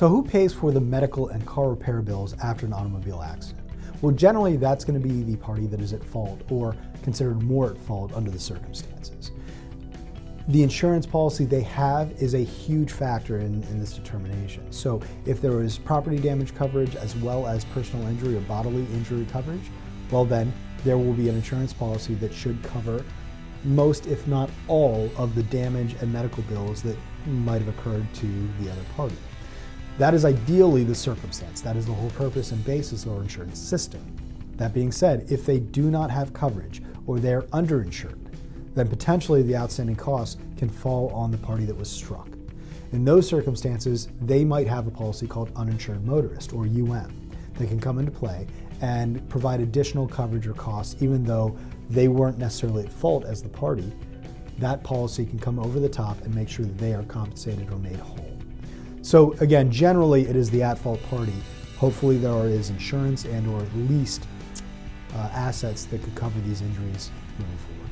So who pays for the medical and car repair bills after an automobile accident? Well, generally that's going to be the party that is at fault or considered more at fault under the circumstances. The insurance policy they have is a huge factor in this determination. So if there is property damage coverage as well as personal injury or bodily injury coverage, well then there will be an insurance policy that should cover most, if not all, of the damage and medical bills that might have occurred to the other party. That is ideally the circumstance. That is the whole purpose and basis of our insurance system. That being said, if they do not have coverage or they're underinsured, then potentially the outstanding costs can fall on the party that was struck. In those circumstances, they might have a policy called Uninsured Motorist, or UM, that can come into play and provide additional coverage or costs even though they weren't necessarily at fault as the party. That policy can come over the top and make sure that they are compensated or made whole. So again, generally it is the at-fault party. Hopefully there is insurance and or at least assets that could cover these injuries moving forward.